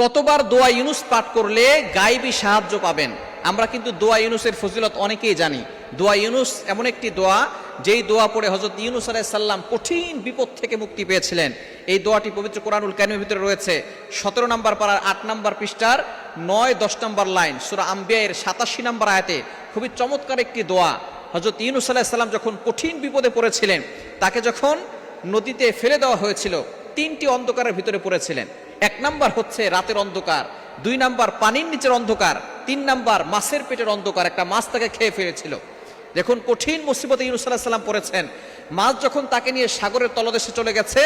কতবার দোয়া ইউনুস পাঠ করলে গায়েবী সাহায্য পাবেন? আমরা কিন্তু দোয়া ইউনুসের ফজিলত অনেকেই জানি। দোয়া ইউনুস এমন একটি দোয়া, যেই দোয়া পড়ে হযরত ইউনুস আলাইহিস সালাম কঠিন বিপদ থেকে মুক্তি পেয়েছিলেন। এই দোয়াটি পবিত্র কোরআনুল কারীমের ভিতরে রয়েছে। 17 নম্বর পারার 8 নম্বর পৃষ্ঠার 9-10 নম্বর লাইন, সূরা আম্বিয়ার 87 নম্বর আয়াতে খুবই চমৎকার একটি দোয়া। হযরত ইউনুস আলাইহিস সালাম যখন কঠিন বিপদে পড়েছিলেন, তাকে যখন নদীতে ফেলে দেওয়া হয়েছিল, 3টি অন্ধকারের ভিতরে পড়েছিলেন। 1 নাম্বার হচ্ছে রাতের অন্ধকার, 2 নাম্বার পানির নিচের অন্ধকার, 3 নাম্বার মাছের পেটের অন্ধকার। একটা মাছ তাকে খেয়ে ফেলেছিল। দেখুন কঠিন মুসিবতে ইউনুস আলাইহিস সালাম পড়েছেন। মাছ যখন তাকে নিয়ে সাগরের তলদেশে চলে গেছে,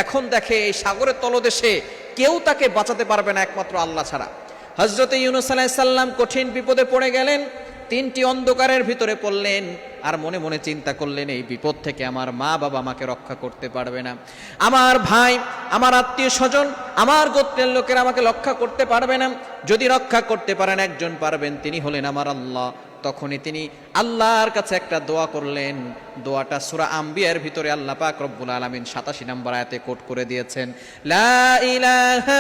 এখন দেখে এই সাগরের তলদেশে কেউ তাকে বাঁচাতে পারবে না একমাত্র আল্লাহ ছাড়া। হযরত ইউনুস আলাইহিস সালাম কঠিন বিপদে পড়ে গেলেন, 3টি অন্ধকারের ভিতরে পড়লেন, আর মনে মনে চিন্তা করলেন এই বিপদ থেকে আমার মা বাবা আমাকে রক্ষা করতে পারবে না, আমার ভাই, আমার আত্মীয় স্বজন, আমার গোত্রের লোকেরা আমাকে রক্ষা করতে পারবে না। যদি রক্ষা করতে পারেন একজন পারবেন, তিনি হলেন আমার আল্লাহ। তখনই তিনি আল্লাহর কাছে একটা দোয়া করলেন। দোয়াটা সূরা আম্বিয়ার ভিতরে আল্লাহ পাক রব্বুল আলামিন 87 নম্বর আয়াতে কোট করে দিয়েছেন, লা ইলাহা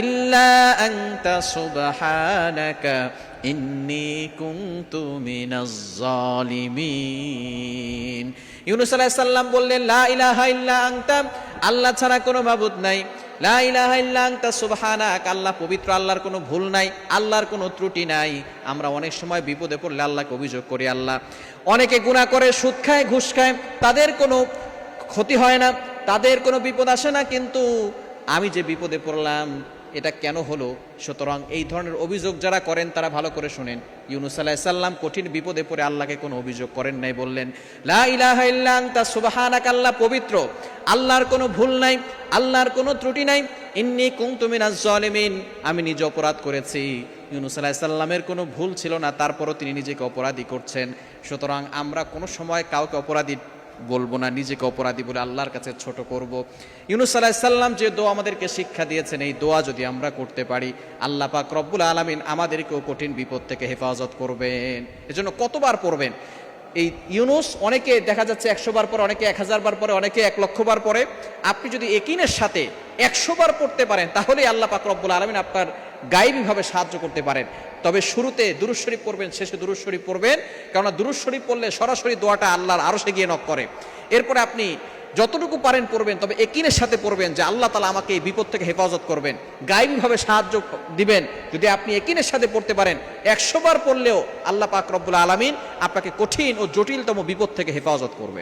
ইল্লা আনতা সুবহানাকা ইন্নী কুনতু মিনাজ জালিমিন। ইউনুস আলাইহিস সালাম বললেন, লা ইলাহা ইল্লা আনতা, আল্লাহ ছাড়া কোনো মাবুদ নাই। লা ইলাহা ইল্লা আনতা সুবহানাক, আল্লাহ পবিত্র, আল্লাহর কোনো ভুল নাই, আল্লাহর কোনো ত্রুটি নাই। আমরা অনেক সময় বিপদে পড়লে আল্লাহকে অভিযোগ করি, আল্লাহ অনেকে গুনাহ করে, সুদ খায়, ঘুষ খায়, তাদের কোনো ক্ষতি হয় না, তাদের কোনো বিপদ আসে না, কিন্তু আমি যে বিপদে পড়লাম এটা কেন হলো? সুতরাং এই ধরনের অভিযোগ যারা করেন তারা ভালো করে শুনেন। ইউনুস আলাইহিস সালাম কঠিন বিপদে পড়ে আল্লাহকে কোনো অভিযোগ করেন নাই, বললেন লা ইলাহা ইল্লা আনতা সুবহানাক, আল্লাহ পবিত্র, আল্লাহর কোনো ভুল নাই, আল্লাহর কোনো ত্রুটি নাই। ইন্নী কুনতু মিনাজ জালিমিন, আমি নিজে অপরাধ করেছি। ইউনুস আলাইহিস সালামের কোনো ভুল ছিল না, তারপরও তিনি নিজেকে অপরাধী করছেন। সুতরাং আমরা কোনো সময় কাউকে অপরাধী বলবো না, নিজেকে অপরাধী বলে আল্লাহর কাছে ছোট করব। ইউনুস আলাইহিস সালাম যে দোয়া আমাদেরকে শিক্ষা দিয়েছেন, এই দোয়া যদি আমরা করতে পারি, আল্লাহ পাক রব্বুল আলামিন আমাদেরকেও কঠিন বিপদ থেকে হেফাজত করবেন। এজন্য কতবার পড়বেন এই ইউনুস? অনেকে দেখা যাচ্ছে 100 বার পরে, অনেকে 1000 বার পরে, অনেকে 1 লক্ষ বার পরে। আপনি যদি ইয়াকিনের সাথে 100 বার পড়তে পারেন, তাহলে আল্লাহ পাক রব্বুল আলামিন আপনার গায়েবীভাবে সাহায্য করতে পারেন। তবে শুরুতে দুরূদ শরীফ পড়বেন, শেষে দুরূদ শরীফ পড়বেন, কারণ দুরূদ শরীফ পড়লে সরাসরি দোয়াটা আল্লাহর আরশে গিয়ে নক করে। এরপরে আপনি যতটুকু পারেন পড়বেন, তবে ইয়াকিনের সাথে পড়বেন যে আল্লাহ তাআলা আমাকে এই বিপদ থেকে হেফাজত করবেন, গায়েবীভাবে সাহায্য দিবেন। যদি আপনি ইয়াকিনের সাথে পড়তে পারেন, 100 বার পড়লেও আল্লাহ পাক রব্বুল আলামিন আপনাকে কঠিন ও জটিলতম বিপদ থেকে হেফাজত করবেন।